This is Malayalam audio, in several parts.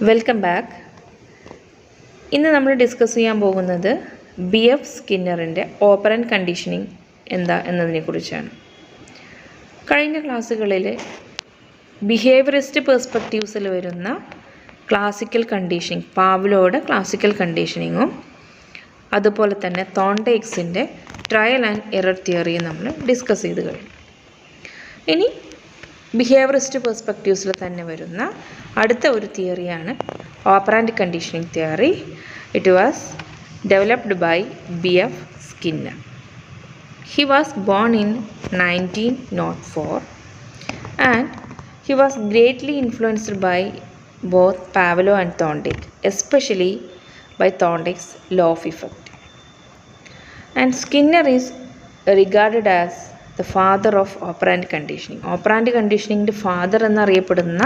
Welcome back. ഇന്ന് നമ്മൾ ഡിസ്കസ് ചെയ്യാൻ പോകുന്നത് ബി.എഫ്. സ്കിന്നറിൻ്റെ ഓപ്പറൻ്റ് കണ്ടീഷനിങ് എന്താ എന്നതിനെക്കുറിച്ചാണ്. കഴിഞ്ഞ ക്ലാസ്സുകളിൽ ബിഹേവിയറിസ്റ്റ് പെർസ്പെക്റ്റീവ്സിൽ വരുന്ന ക്ലാസിക്കൽ കണ്ടീഷനിങ്, പാവ്ലോയുടെ ക്ലാസിക്കൽ കണ്ടീഷനിങ്ങും അതുപോലെ തന്നെ തോണ്ടേക്സിൻ്റെ ട്രയൽ ആൻഡ് എറർ തിയറിയും നമ്മൾ ഡിസ്കസ് ചെയ്ത് കഴിഞ്ഞു. ഇനി ബിഹേവിയറിസ്റ്റ് പെർസ്പെക്റ്റീവ്സിൽ തന്നെ വരുന്ന അടുത്ത ഒരു തിയറിയാണ് operant conditioning theory. It was developed by B F. Skinner. He was born in 1904 and he was greatly influenced by both Pavlov and Thorndike, especially by Thorndike's law of effect. And Skinner is regarded as the father of operant conditioning. Operant കണ്ടീഷനിങ്ങിൻ്റെ ഫാദർ എന്നറിയപ്പെടുന്ന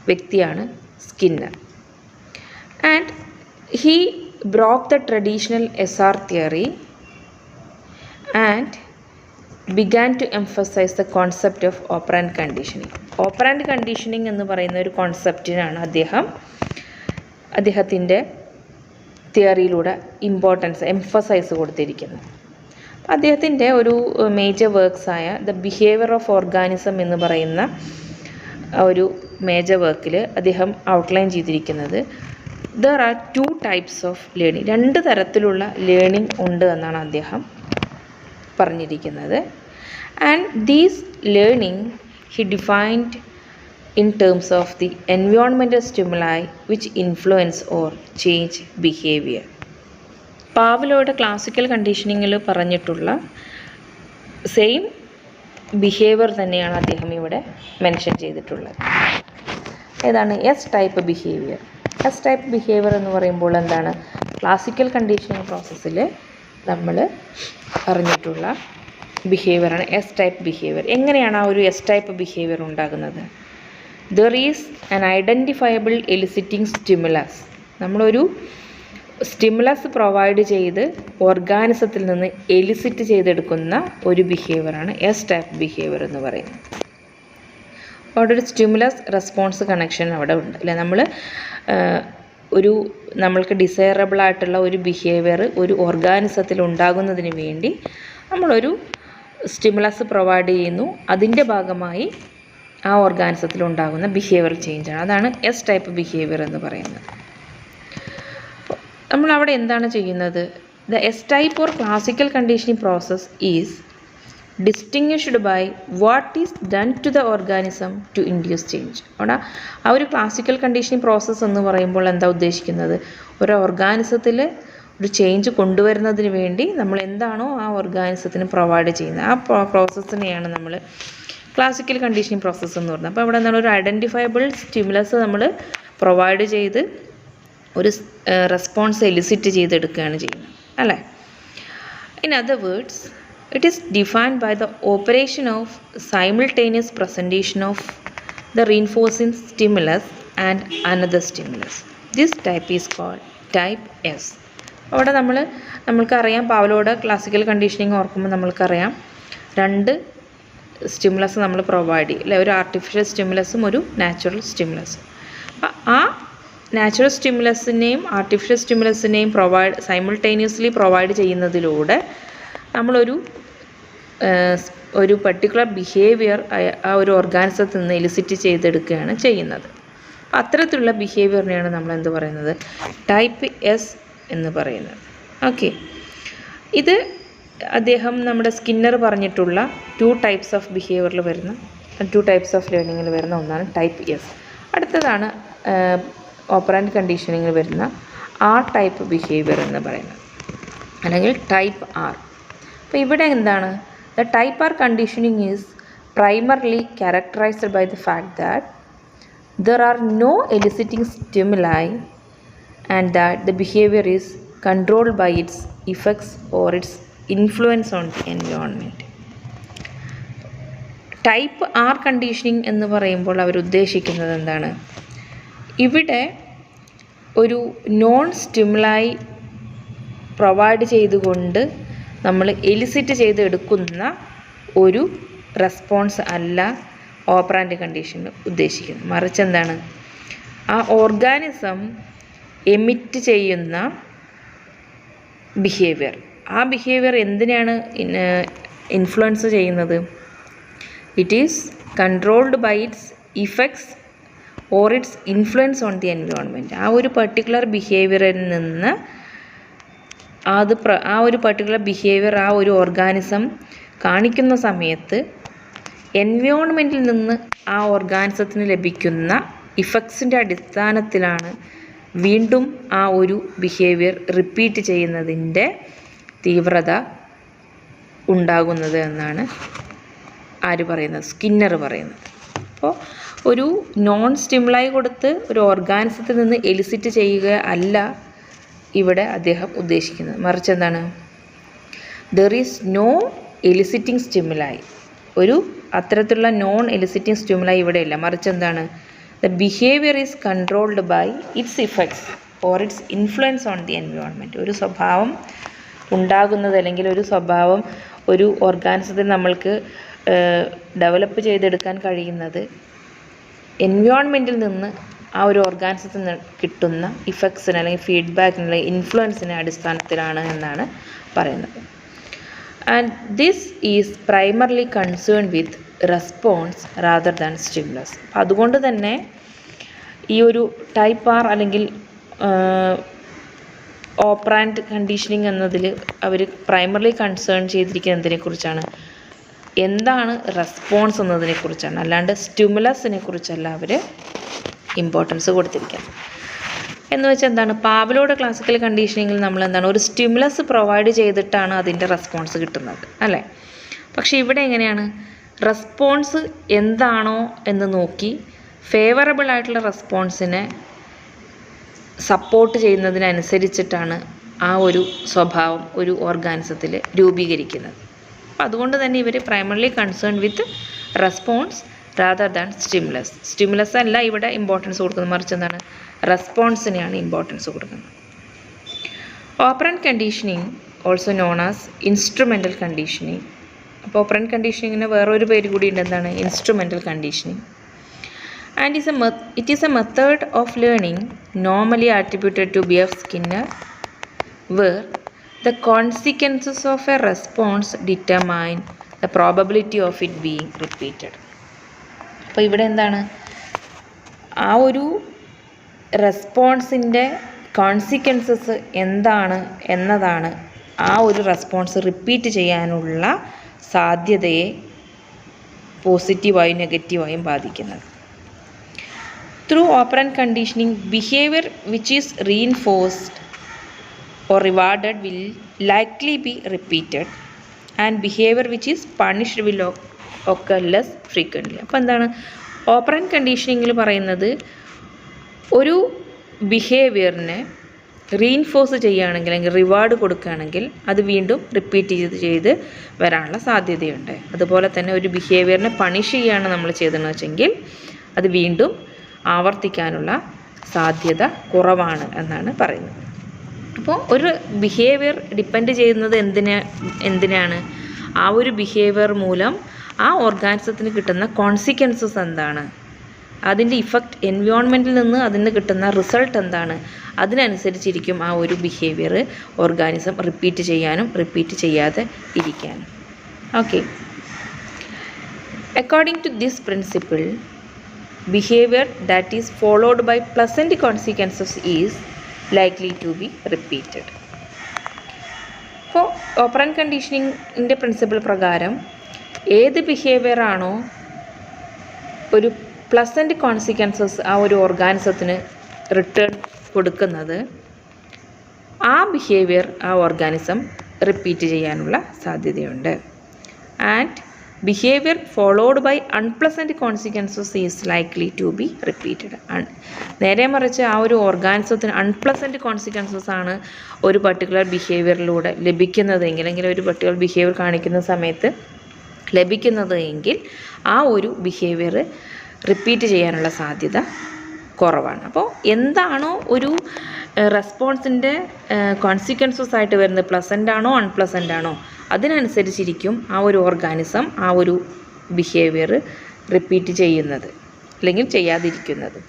വ്യക്തിയാണ് Skinner. And he broke the traditional SR theory and began to emphasise the concept of operant conditioning. Operant conditioning എന്ന് പറയുന്ന ഒരു കോൺസെപ്റ്റിനാണ് അദ്ദേഹത്തിൻ്റെ തിയറിയിലൂടെ എംഫസൈസ് കൊടുത്തിരിക്കുന്നത്. അദ്ദേഹത്തിൻ്റെ ഒരു മേജർ വർക്ക്സായ ദ ബിഹേവിയർ ഓഫ് ഓർഗാനിസം എന്ന് പറയുന്ന ഒരു മേജർ വർക്കിൽ അദ്ദേഹം ഔട്ട്ലൈൻ ചെയ്തിരിക്കുന്നത് there are 2 types of learning, 2 തരത്തിലുള്ള ലേണിംഗ് ഉണ്ട് എന്നാണ് അദ്ദേഹം പറഞ്ഞിരിക്കുന്നത്. And these learning he defined in terms of the environmental stimuli which influence or change behaviour. പാവ്ലോയുടെ ക്ലാസിക്കൽ കണ്ടീഷനിങ്ങിൽ പറഞ്ഞിട്ടുള്ള സെയിം ബിഹേവിയർ തന്നെയാണ് അദ്ദേഹം ഇവിടെ മെൻഷൻ ചെയ്തിട്ടുള്ളത്. ഏതാണ് S type behaviour? S type behaviour എന്ന് പറയുമ്പോൾ എന്താണ്? ക്ലാസിക്കൽ കണ്ടീഷനിങ് പ്രോസസ്സിൽ നമ്മൾ പറഞ്ഞിട്ടുള്ള ബിഹേവിയറാണ് എസ് ടൈപ്പ് ബിഹേവിയർ. എങ്ങനെയാണ് ആ ഒരു എസ് ടൈപ്പ് ബിഹേവിയർ ഉണ്ടാകുന്നത്? There is an identifiable eliciting stimulus. നമ്മളൊരു സ്റ്റിമുലസ് പ്രൊവൈഡ് ചെയ്ത് ഓർഗാനിസത്തിൽ നിന്ന് എലിസിറ്റ് ചെയ്തെടുക്കുന്ന ഒരു ബിഹേവിയറാണ് എസ് ടൈപ്പ് ബിഹേവിയർ എന്ന് പറയുന്നത്. അവിടെ ഒരു സ്റ്റിമുലസ് റെസ്പോൺസ് കണക്ഷൻ അവിടെ ഉണ്ട് അല്ലേ? നമ്മൾക്ക് ഡിസൈറബിൾ ആയിട്ടുള്ള ഒരു ബിഹേവിയർ ഒരു ഓർഗാനിസത്തിൽ ഉണ്ടാകുന്നതിന് വേണ്ടി നമ്മളൊരു സ്റ്റിമുലസ് പ്രൊവൈഡ് ചെയ്യുന്നു. അതിൻ്റെ ഭാഗമായി ആ ഓർഗാനിസത്തിൽ ഉണ്ടാകുന്ന ബിഹേവിയർ ചേഞ്ചാണ്. അതാണ് എസ് ടൈപ്പ് ബിഹേവിയർ എന്ന് പറയുന്നത്. നമ്മളവിടെ എന്താണ് ചെയ്യുന്നത്? The S type or classical conditioning process is distinguished by what is done to the organism to induce change. അവിടെ ആ ഒരു ക്ലാസിക്കൽ കണ്ടീഷനിങ് പ്രോസസ്സ് എന്ന് പറയുമ്പോൾ എന്താ ഉദ്ദേശിക്കുന്നത്? ഒരു ഓർഗാനിസത്തിൽ ഒരു ചേഞ്ച് കൊണ്ടുവരുന്നതിന് വേണ്ടി നമ്മൾ എന്താണോ ആ ഓർഗാനിസത്തിന് പ്രൊവൈഡ് ചെയ്യുന്നത് ആ പ്രോസസ്സിനെയാണ് നമ്മൾ ക്ലാസിക്കൽ കണ്ടീഷനിങ് പ്രോസസ്സ് എന്ന് പറയുന്നത്. അപ്പോൾ അവിടെ എന്താണ്? ഒരു ഐഡൻറ്റിഫയബിൾ സ്റ്റിമുലസ് നമ്മൾ പ്രൊവൈഡ് ചെയ്ത് ഒരു റെസ്പോൺസ് എലിസിറ്റ് ചെയ്തെടുക്കുകയാണ് ചെയ്യുന്നത് അല്ലേ? In other words it is defined by the operation of simultaneous presentation of the reinforcing stimulus and another stimulus. This type is called type S. അവിടെ നമ്മൾക്കറിയാം പാവ്ലോയുടെ ക്ലാസിക്കൽ കണ്ടീഷനിങ് ഓർക്കുമ്പോൾ നമ്മൾക്കറിയാം 2 സ്റ്റിമുലസ് നമ്മൾ പ്രൊവൈഡ് ചെയ്യും അല്ലെ? ഒരു ആർട്ടിഫിഷ്യൽ സ്റ്റിമുലസും ഒരു നാച്ചുറൽ സ്റ്റിമുലസും. അപ്പം ആ നാച്ചുറൽ സ്റ്റിമുലസിനെയും ആർട്ടിഫിഷ്യൽ സ്റ്റിമുലസിനെയും സൈമിൾട്ടേനിയസ്ലി പ്രൊവൈഡ് ചെയ്യുന്നതിലൂടെ നമ്മളൊരു പർട്ടിക്കുലർ ബിഹേവിയർ ആ ഒരു ഓർഗാനിസത്തിൽ നിന്ന് എലിസിറ്റ് ചെയ്തെടുക്കുകയാണ് ചെയ്യുന്നത്. അത്തരത്തിലുള്ള ബിഹേവിയറിനെയാണ് നമ്മൾ എന്ത് പറയുന്നത്? ടൈപ്പ് എസ് എന്ന് പറയുന്നത്. ഓക്കെ, ഇത് അദ്ദേഹം നമ്മുടെ സ്കിന്നർ പറഞ്ഞിട്ടുള്ള 2 types ഓഫ് ബിഹേവിയറിൽ വരുന്ന 2 types ഓഫ് ലേണിങ്ങിൽ വരുന്ന ഒന്നാണ് ടൈപ്പ് എസ്. അടുത്തതാണ് ഓപ്പറാൻഡ് കണ്ടീഷനിങ്ങിൽ വരുന്ന ആർ ടൈപ്പ് ബിഹേവിയർ എന്ന് പറയുന്നത്, അല്ലെങ്കിൽ ടൈപ്പ് ആർ. അപ്പോൾ ഇവിടെ എന്താണ്? The type R conditioning is primarily characterized by the fact that there are no eliciting stimuli and that the behaviour is controlled by its effects or its influence on the environment. Type R conditioning എന്ന് പറയുമ്പോൾ അവരുദ്ദേശിക്കുന്നത് എന്താണ്? ഇവിടെ ഒരു നോൺ സ്റ്റിമുലായി പ്രൊവൈഡ് ചെയ്തുകൊണ്ട് നമ്മൾ എലിസിറ്റ് ചെയ്തെടുക്കുന്ന ഒരു റെസ്പോൺസ് അല്ല ഓപ്പറാൻഡ് കണ്ടീഷൻ ഉദ്ദേശിക്കുന്നത്. മറിച്ച് എന്താണ്? ആ ഓർഗാനിസം എമിറ്റ് ചെയ്യുന്ന ബിഹേവിയർ, ആ ബിഹേവിയർ എന്തിനാണ് ഇൻഫ്ലുവൻസ് ചെയ്യുന്നത്? It is controlled by its effects or its influence on the environment. ആ ഒരു പർട്ടിക്കുലർ ബിഹേവിയറിൽ നിന്ന് ആ ഒരു പർട്ടിക്കുലർ ബിഹേവിയർ ആ ഒരു ഓർഗാനിസം കാണിക്കുന്ന സമയത്ത് എൻവയോൺമെൻറ്റിൽ നിന്ന് ആ ഓർഗാനിസത്തിന് ലഭിക്കുന്ന ഇഫക്ട്സിൻ്റെ അടിസ്ഥാനത്തിലാണ് വീണ്ടും ആ ഒരു ബിഹേവിയർ റിപ്പീറ്റ് ചെയ്യുന്നതിൻ്റെ തീവ്രത ഉണ്ടാകുന്നത് എന്നാണ് ആര് പറയുന്നത്? സ്കിന്നർ പറയുന്നത്. അപ്പോൾ ഒരു നോൺ സ്റ്റിമുലായി കൊടുത്ത് ഒരു ഓർഗാനിസത്തിൽ നിന്ന് എലിസിറ്റ് ചെയ്യുക അല്ല ഇവിടെ അദ്ദേഹം ഉദ്ദേശിക്കുന്നത്. മറിച്ച് എന്താണ്? There is no eliciting stimuli. ഒരു അത്തരത്തിലുള്ള നോൺ എലിസിറ്റിംഗ് സ്റ്റിമുലായി ഇവിടെയില്ല. മറിച്ച് എന്താണ്? The behaviour is controlled by its effects or its influence on the environment. ഒരു സ്വഭാവം ഉണ്ടാകുന്നത് അല്ലെങ്കിൽ ഒരു സ്വഭാവം ഒരു ഓർഗാനിസത്തിൽ നമ്മൾക്ക് ഡെവലപ്പ് ചെയ്തെടുക്കാൻ കഴിയുന്നത് എൻവയോൺമെൻറ്റിൽ നിന്ന് ആ ഒരു ഓർഗാനിസത്തിൽ നിന്ന് കിട്ടുന്ന ഇഫക്ട്സിന് അല്ലെങ്കിൽ ഫീഡ്ബാക്കിന് അല്ലെങ്കിൽ ഇൻഫ്ലുവൻസിൻ്റെ അടിസ്ഥാനത്തിലാണ് എന്നാണ് പറയുന്നത്. And this is primarily concern with response rather than stimulus. അതുകൊണ്ട് തന്നെ ഈ ഒരു ടൈപ്പ് ആർ അല്ലെങ്കിൽ ഓപ്പറാൻഡ് കണ്ടീഷനിങ് എന്നതിൽ അവർ പ്രൈമർലി കൺസേൺ ചെയ്തിരിക്കുന്നതിനെക്കുറിച്ചാണ്, എന്താണ് റെസ്പോൺസ് എന്നതിനെക്കുറിച്ചാണ്, അല്ലാണ്ട് സ്റ്റിമുലസിനെ കുറിച്ചല്ല അവർ ഇമ്പോർട്ടൻസ് കൊടുത്തിരിക്കുന്നത്. എന്ന് വെച്ചാൽ എന്താണ്? പാവ്ലോയുടെ ക്ലാസിക്കൽ കണ്ടീഷനിങ്ങിൽ നമ്മൾ എന്താണ്, ഒരു സ്റ്റിമുലസ് പ്രൊവൈഡ് ചെയ്തിട്ടാണ് അതിൻ്റെ റെസ്പോൺസ് കിട്ടുന്നത് അല്ലേ? പക്ഷേ ഇവിടെ എങ്ങനെയാണ്? റെസ്പോൺസ് എന്താണോ എന്ന് നോക്കി ഫേവറബിൾ ആയിട്ടുള്ള റെസ്പോൺസിനെ സപ്പോർട്ട് ചെയ്യുന്നതിനനുസരിച്ചിട്ടാണ് ആ ഒരു സ്വഭാവം ഒരു ഓർഗാനിസത്തിൽ രൂപീകരിക്കുന്നത്. അപ്പോൾ അതുകൊണ്ട് തന്നെ ഇവർ primarily concern with response rather than stimulus. Stimulus അല്ല ഇവിടെ ഇമ്പോർട്ടൻസ് കൊടുക്കുന്നത്, മറിച്ച് എന്താണ്? റെസ്പോൺസിനെയാണ് ഇമ്പോർട്ടൻസ് കൊടുക്കുന്നത്. Operant conditioning also known as instrumental conditioning. അപ്പോൾ ഓപ്പറൻറ്റ് കണ്ടീഷനിങ്ങിന് വേറൊരു പേര് കൂടി ഉണ്ട്, എന്താണ്? Instrumental conditioning. And it is a method of learning normally attributed to B.F. Skinner where the consequences of a response determine the probability of it being repeated. അപ്പോൾ ഇവിടെ എന്താണ്? ആ ഒരു റെസ്പോൺസിൻ്റെ കോൺസിക്വൻസസ് എന്താണ് എന്നതാണ് ആ ഒരു റെസ്പോൺസ് റിപ്പീറ്റ് ചെയ്യാനുള്ള സാധ്യതയെ പോസിറ്റീവായും നെഗറ്റീവായും ബാധിക്കുന്നത്. Through operant conditioning, behavior which is reinforced or rewarded will likely be repeated and behavior which is punished will occur less frequently. അപ്പോൾ എന്താണ് ഓപ്പറൻറ്റ് കണ്ടീഷനിങ്ങിൽ പറയുന്നത്? ഒരു ബിഹേവിയറിനെ റീഇൻഫോഴ്സ് ചെയ്യുകയാണെങ്കിൽ അല്ലെങ്കിൽ റിവാർഡ് കൊടുക്കുകയാണെങ്കിൽ അത് വീണ്ടും റിപ്പീറ്റ് ചെയ്ത് വരാനുള്ള സാധ്യതയുണ്ട്. അതുപോലെ തന്നെ ഒരു ബിഹേവിയറിനെ പണിഷ് ചെയ്യുകയാണ് നമ്മൾ ചെയ്തതെന്ന് വെച്ചെങ്കിൽ അത് വീണ്ടും ആവർത്തിക്കാനുള്ള സാധ്യത കുറവാണ് എന്നാണ് പറയുന്നത്. അപ്പോൾ ഒരു ബിഹേവിയർ ഡിപ്പെൻഡ് ചെയ്യുന്നത് എന്തിനാണ്? ആ ഒരു ബിഹേവിയർ മൂലം ആ ഓർഗാനിസത്തിന് കിട്ടുന്ന കോൺസിക്വൻസസ് എന്താണ്, അതിൻ്റെ ഇഫക്റ്റ് എൻവയോൺമെൻറ്റിൽ നിന്ന് അതിന് കിട്ടുന്ന റിസൾട്ട് എന്താണ്, അതിനനുസരിച്ചിരിക്കും ആ ഒരു ബിഹേവിയർ ഓർഗാനിസം റിപ്പീറ്റ് ചെയ്യാനും റിപ്പീറ്റ് ചെയ്യാതെ ഇരിക്കാനും. Okay, according to this principle behavior that is followed by pleasant consequences is likely to be repeated. അപ്പോൾ ഓപ്പറൻറ്റ് കണ്ടീഷനിങ്ങിൻ്റെ പ്രിൻസിപ്പിൾ പ്രകാരം ഏത് ബിഹേവിയർ ആണോ ഒരു പ്ലസൻറ്റ് കോൺസിക്വൻസസ് ആ ഒരു ഓർഗാനിസത്തിന് റിട്ടേൺ കൊടുക്കുന്നത്, ആ ബിഹേവിയർ ആ ഓർഗാനിസം റിപ്പീറ്റ് ചെയ്യാനുള്ള സാധ്യതയുണ്ട്. And behavior followed by unpleasant consequences is likely to be repeated. നേരെ മറിച്ച് ആ ഒരു ഓർഗാനിസത്തിന് അൺപ്ലസൻറ്റ് കോൺസിക്വൻസസ് ആണ് ഒരു പർട്ടിക്കുലർ ബിഹേവിയറിലൂടെ ലഭിക്കുന്നതെങ്കിൽ, അല്ലെങ്കിൽ ഒരു പർട്ടിക്കുലർ ബിഹേവിയർ കാണിക്കുന്ന സമയത്ത് ലഭിക്കുന്നത് എങ്കിൽ ആ ഒരു ബിഹേവിയർ റിപ്പീറ്റ് ചെയ്യാനുള്ള സാധ്യത കുറവാണ്. അപ്പോൾ എന്താണോ ഒരു റെസ്പോൺസിൻ്റെ കോൺസിക്വൻസസ് ആയിട്ട് വരുന്നത്, പ്ലസൻ്റ് ആണോ അൺപ്ലസൻ്റ് ആണോ, അതിനനുസരിച്ചിരിക്കും ആ ഒരു ഓർഗാനിസം ആ ഒരു ബിഹേവിയർ റിപ്പീറ്റ് ചെയ്യുന്നത് അല്ലെങ്കിൽ ചെയ്യാതിരിക്കുന്നത്.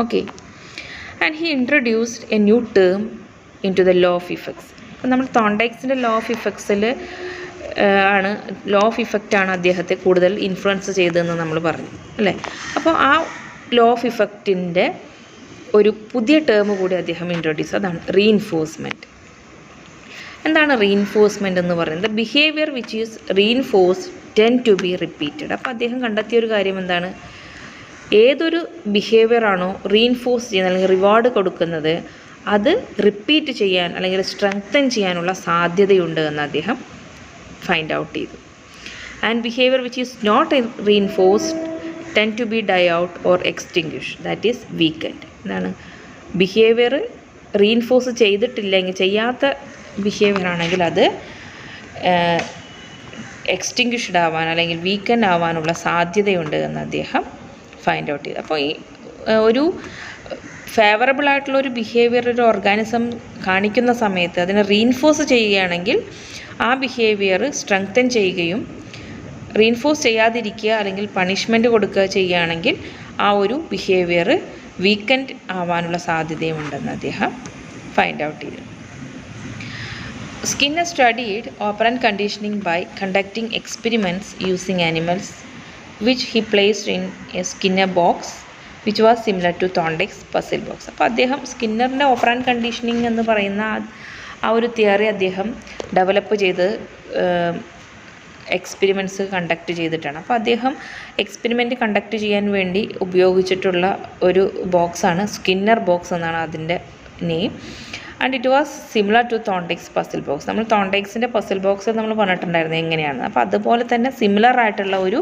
Okay. And he introduced a new term into the law of effects. അപ്പം നമ്മൾ തോണ്ടൈക്സിൻ്റെ ലോ ഓഫ് ഇഫക്ട്സിൽ ലോ ഓഫ് ഇഫക്റ്റാണ് അദ്ദേഹത്തെ കൂടുതൽ ഇൻഫ്ലുവൻസ് ചെയ്തതെന്ന് നമ്മൾ പറഞ്ഞു അല്ലേ. അപ്പോൾ ആ ലോ ഓഫ് ഇഫക്റ്റിൻ്റെ ഒരു പുതിയ ടേം കൂടി അദ്ദേഹം ഇൻട്രൊഡ്യൂസ്, അതാണ് റീഇൻഫോഴ്സ്മെൻറ്റ്. എന്താണ് റീഇൻഫോഴ്സ്മെൻറ്റ് എന്ന് പറയുന്നത്? Behaviour which is reinforced tend to be repeated. അപ്പോൾ അദ്ദേഹം കണ്ടെത്തിയൊരു കാര്യം എന്താണ്? ഏതൊരു ബിഹേവിയർ ആണോ റീഇൻഫോഴ്സ് ചെയ്യുന്നത് അല്ലെങ്കിൽ റിവാർഡ് കൊടുക്കുന്നത്, അത് റിപ്പീറ്റ് ചെയ്യാൻ അല്ലെങ്കിൽ സ്ട്രെങ്തൻ ചെയ്യാനുള്ള സാധ്യതയുണ്ട് എന്ന് അദ്ദേഹം ഫൈൻഡ് ഔട്ട് ചെയ്തു. And behaviour which is not reinforced tend to be die out or extinguish, that is weakened. എന്താണ്? ബിഹേവിയർ റീഇൻഫോഴ്സ് ചെയ്തിട്ടില്ലെങ്കിൽ, ചെയ്യാത്ത ബിഹേവിയർ ആണെങ്കിൽ അത് എക്സ്റ്റിങ്ക്വിഷ്ഡ് ആവാൻ അല്ലെങ്കിൽ വീക്കൻഡ് ആവാനുള്ള സാധ്യതയുണ്ട് എന്ന് അദ്ദേഹം ഫൈൻഡ് ഔട്ട് ചെയ്തു. അപ്പോൾ ഈ ഒരു ഫേവറബിൾ ആയിട്ടുള്ള ഒരു ബിഹേവിയർ ഒരു ഓർഗാനിസം കാണിക്കുന്ന സമയത്ത് അതിനെ റീഇൻഫോഴ്സ് ചെയ്യുകയാണെങ്കിൽ ആ ബിഹേവിയർ സ്ട്രെങ്തൻ ചെയ്യുകയും റീഇൻഫോഴ്സ് ചെയ്യാതിരിക്കുക അല്ലെങ്കിൽ പണിഷ്മെൻറ്റ് കൊടുക്കുക ചെയ്യുകയാണെങ്കിൽ ആ ഒരു ബിഹേവിയർ വീക്കൻഡ് ആവാനുള്ള സാധ്യതയുമുണ്ടെന്ന് അദ്ദേഹം ഫൈൻഡ് ഔട്ട് ചെയ്തു. Skinner studied operant conditioning by conducting experiments using animals which he placed in a Skinner box which was similar to Thorndike's puzzle box. അപ്പോൾ അദ്ദേഹം സ്കിന്നറിൻ്റെ ഓപ്പറാൻറ്റ് കണ്ടീഷനിങ് എന്ന് പറയുന്ന ആ ഒരു തിയറി അദ്ദേഹം ഡെവലപ്പ് ചെയ്ത് എക്സ്പെരിമെൻറ്റ്സ് കണ്ടക്ട് ചെയ്തിട്ടാണ്. അപ്പോൾ അദ്ദേഹം എക്സ്പെരിമെൻറ്റ് കണ്ടക്ട് ചെയ്യാൻ വേണ്ടി ഉപയോഗിച്ചിട്ടുള്ള ഒരു ബോക്സാണ് സ്കിന്നർ ബോക്സ് എന്നാണ് അതിൻ്റെ name. And it was similar to Thorndike's puzzle box. നമ്മൾ തോണ്ടൈക്സിൻ്റെ പസിൽ ബോക്സ് നമ്മൾ പറഞ്ഞിട്ടുണ്ടായിരുന്നു എങ്ങനെയാണ്. അപ്പോൾ അതുപോലെ തന്നെ സിമിലർ ആയിട്ടുള്ള ഒരു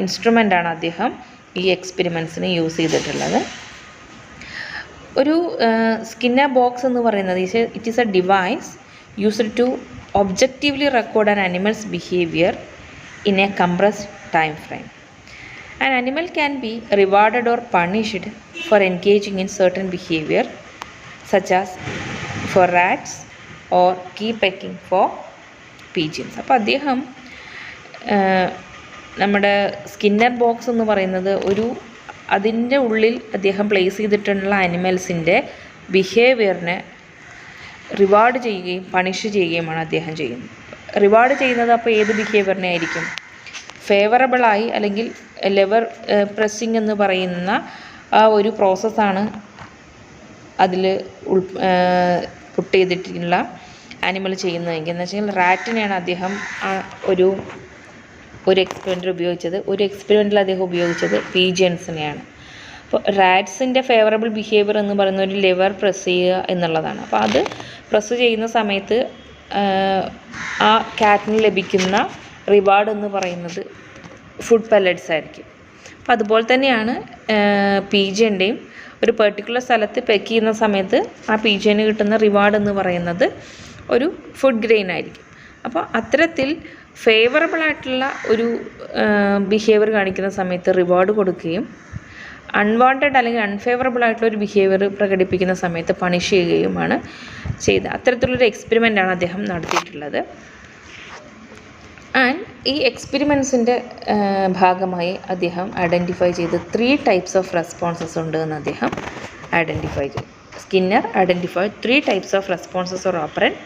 ഇൻസ്ട്രുമെൻ്റാണ് അദ്ദേഹം ഈ എക്സ്പെരിമെൻറ്റ്സിന് യൂസ് ചെയ്തിട്ടുള്ളത്. ഒരു സ്കിന്നർ ബോക്സ് എന്ന് പറയുന്നത് it is a device used to objectively record an animal's behaviour in a compressed time frame. An animal can be rewarded or punished for engaging in certain behaviour such as for rats or key pecking for pigeons. അപ്പോൾ അദ്ദേഹം നമ്മുടെ സ്കിന്നർ ബോക്സ് എന്ന് പറയുന്നത് അതിൻ്റെ ഉള്ളിൽ അദ്ദേഹം പ്ലേസ് ചെയ്തിട്ടുള്ള അനിമൽസിൻ്റെ ബിഹേവിയറിനെ റിവാർഡ് ചെയ്യുകയും പണിഷ് ചെയ്യുകയുമാണ് അദ്ദേഹം ചെയ്യുന്നത്. റിവാർഡ് ചെയ്യുന്നത് അപ്പോൾ ഏത് ബിഹേവിയറിനെ ആയിരിക്കും? ഫേവറബിളായി അല്ലെങ്കിൽ ലെവർ പ്രസ്സിങ് എന്ന് പറയുന്ന ആ ഒരു പ്രോസസ്സാണ് അതിൽ പുട്ട് ചെയ്തിട്ടുള്ള ആനിമൽ ചെയ്യുന്നതെങ്കിൽ എന്ന് വെച്ചാൽ റാറ്റിനെയാണ് അദ്ദേഹം ഒരു എക്സ്പെരിമെൻറ്റിൽ ഉപയോഗിച്ചത്. ഒരു എക്സ്പെരിമെൻറ്റിൽ അദ്ദേഹം ഉപയോഗിച്ചത് പീജിയൻസിനെയാണ്. അപ്പോൾ റാറ്റ്സിൻ്റെ ഫേവറബിൾ ബിഹേവിയർ എന്ന് പറയുന്ന ഒരു ലെവർ പ്രസ് ചെയ്യുക എന്നുള്ളതാണ്. അപ്പോൾ അത് പ്രസ് ചെയ്യുന്ന സമയത്ത് ആ കാറ്റിന് ലഭിക്കുന്ന റിവാർഡ് എന്ന് പറയുന്നത് ഫുഡ് പെല്ലറ്റ്സ് ആയിരിക്കും. അപ്പോൾ അതുപോലെ തന്നെയാണ് പീജിയൻ്റെയും ഒരു പെർട്ടിക്കുലർ സ്ഥലത്ത് പെക്ക് ചെയ്യുന്ന സമയത്ത് ആ പീജിയന് കിട്ടുന്ന റിവാർഡ് എന്ന് പറയുന്നത് ഒരു ഫുഡ് ഗ്രെയിൻ ആയിരിക്കും. അപ്പോൾ അത്തരത്തിൽ ഫേവറബിൾ ആയിട്ടുള്ള ഒരു ബിഹേവിയർ കാണിക്കുന്ന സമയത്ത് റിവാർഡ് കൊടുക്കുകയും അൺവാണ്ടഡ് അല്ലെങ്കിൽ അൺഫേവറബിൾ ആയിട്ടുള്ള ഒരു ബിഹേവിയർ പ്രകടിപ്പിക്കുന്ന സമയത്ത് പണിഷ് ചെയ്യുകയുമാണ് ചെയ്തത്. അത്തരത്തിലുള്ളൊരു എക്സ്പെരിമെൻ്റാണ് അദ്ദേഹം നടത്തിയിട്ടുള്ളത്. ആൻഡ് ഈ എക്സ്പെരിമെൻറ്റ്സിൻ്റെ ഭാഗമായി അദ്ദേഹം ഐഡൻറ്റിഫൈ ചെയ്ത് 3 types ഓഫ് റെസ്പോൺസസ് ഉണ്ട് എന്ന് അദ്ദേഹം ഐഡൻറ്റിഫൈ ചെയ്തു. Skinner identified 3 types of responses or operant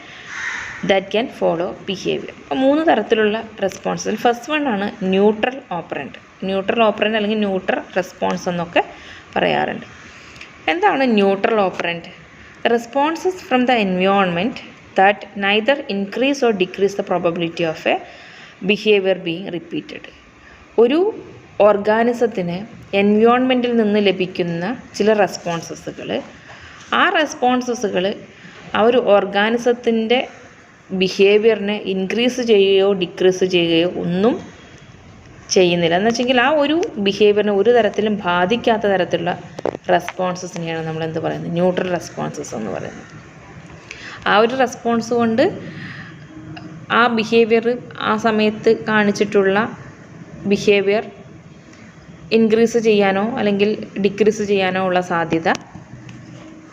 that can follow behaviour. അപ്പോൾ 3 തരത്തിലുള്ള റെസ്പോൺസസ്. ഫസ്റ്റ് വൺ ആണ് ന്യൂട്രൽ ഓപ്പറൻറ്റ്. ന്യൂട്രൽ ഓപ്പറൻറ്റ് അല്ലെങ്കിൽ ന്യൂട്രൽ റെസ്പോൺസ് എന്നൊക്കെ പറയാറുണ്ട്. എന്താണ് neutral operant? Responses from the environment that neither increase or decrease the probability of A behaviour being repeated. ഒരു ഓർഗാനിസത്തിന് എൻവയോൺമെൻറ്റിൽ നിന്ന് ലഭിക്കുന്ന ചില റെസ്പോൺസസുകൾ, ആ റെസ്പോൺസസുകൾ ആ ഒരു ഓർഗാനിസത്തിൻ്റെ ബിഹേവിയറിനെ ഇൻക്രീസ് ചെയ്യുകയോ ഡിക്രീസ് ചെയ്യുകയോ ഒന്നും ചെയ്യുന്നില്ല. എന്ന് വെച്ചെങ്കിൽ ആ ഒരു ബിഹേവിയറിനെ ഒരു തരത്തിലും ബാധിക്കാത്ത തരത്തിലുള്ള റെസ്പോൺസസിനെയാണ് നമ്മൾ എന്ത് പറയുന്നത്? ന്യൂട്രൽ റെസ്പോൺസസ് എന്ന് പറയുന്നത്. ആ ഒരു റെസ്പോൺസ് കൊണ്ട് ആ ബിഹേവിയർ ആ സമയത്ത് കാണിച്ചിട്ടുള്ള ബിഹേവിയർ ഇൻക്രീസ് ചെയ്യാനോ അല്ലെങ്കിൽ ഡിക്രീസ് ചെയ്യാനോ ഉള്ള സാധ്യത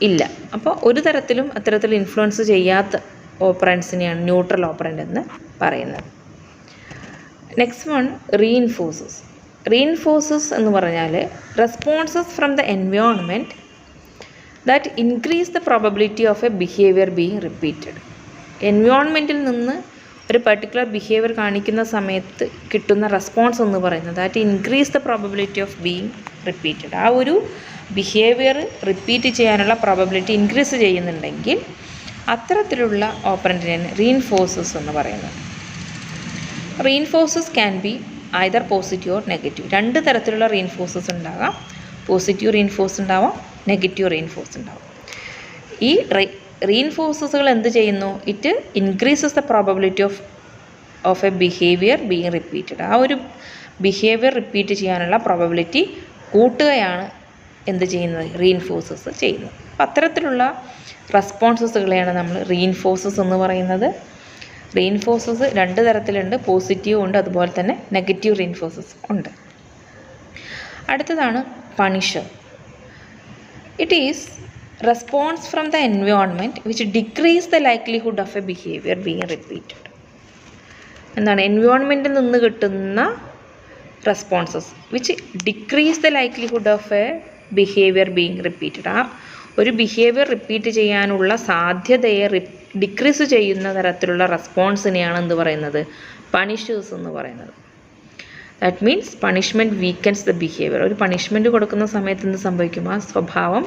ഇല്ല. അപ്പോൾ ഒരു തരത്തിലും അത്തരത്തിൽ ഇൻഫ്ലുവൻസ് ചെയ്യാത്ത ഓപ്പറൻസിനെയാണ് ന്യൂട്രൽ ഓപ്പറൻറ്റ് എന്ന് പറയുന്നത്. Next one reinforces. റീഇൻഫോഴ്സസ് എന്ന് പറഞ്ഞാൽ responses from the environment that increase the probability of a behavior being repeated. എൻവയോൺമെൻറ്റിൽ നിന്ന് ഒരു പർട്ടിക്കുലർ ബിഹേവിയർ കാണിക്കുന്ന സമയത്ത് കിട്ടുന്ന റെസ്പോൺസ് എന്ന് പറയുന്നത് that increase the probability of being repeated. ആ ഒരു ബിഹേവിയർ റിപ്പീറ്റ് ചെയ്യാനുള്ള പ്രോബബിലിറ്റി ഇൻക്രീസ് ചെയ്യുന്നുണ്ടെങ്കിൽ അത്തരത്തിലുള്ള ഓപ്പറൻറ്റിനെയാണ് റീഇൻഫോഴ്സസ് എന്ന് പറയുന്നത്. Reinforces can be either positive or negative. രണ്ട് തരത്തിലുള്ള റീഇൻഫോഴ്സസ് ഉണ്ടാകാം. പോസിറ്റീവ് റീഇൻഫോഴ്സ് ഉണ്ടാവാം, നെഗറ്റീവ് റീഇൻഫോഴ്സ് ഉണ്ടാവും. ഈ റീഇൻഫോഴ്സസുകൾ എന്ത് ചെയ്യുന്നു? It increases the probability of A behaviour being repeated. ആ ഒരു ബിഹേവിയർ റിപ്പീറ്റ് ചെയ്യാനുള്ള പ്രോബബിലിറ്റി കൂട്ടുകയാണ് എന്ത് ചെയ്യുന്നത്? റീഇൻഫോഴ്സസ് ചെയ്യുന്നത്. അപ്പം അത്തരത്തിലുള്ള റെസ്പോൺസസുകളെയാണ് നമ്മൾ റീഇൻഫോഴ്സസ് എന്ന് പറയുന്നത്. റീഇൻഫോഴ്സസ് രണ്ട് തരത്തിലുണ്ട്, പോസിറ്റീവ് ഉണ്ട്, അതുപോലെ തന്നെ നെഗറ്റീവ് റീഇൻഫോഴ്സസ് ഉണ്ട്. അടുത്തതാണ് punisher. It is response from the environment which decrease the likelihood of A behaviour being repeated. എന്താണ്? എൻവയോൺമെൻറ്റിൽ നിന്ന് കിട്ടുന്ന responses which decrease the likelihood of A behaviour being repeated. ആ ഒരു ബിഹേവിയർ റിപ്പീറ്റ് ചെയ്യാനുള്ള സാധ്യതയെ ഡിക്രീസ് ചെയ്യുന്ന തരത്തിലുള്ള റെസ്പോൺസിനെയാണ് എന്ത് പറയുന്നത്? പണിഷേഴ്സ് എന്ന് പറയുന്നത്. That means punishment weakens the behaviour. ഒരു പണിഷ്മെൻറ്റ് കൊടുക്കുന്ന സമയത്ത് എന്ത് സംഭവിക്കും? ആ സ്വഭാവം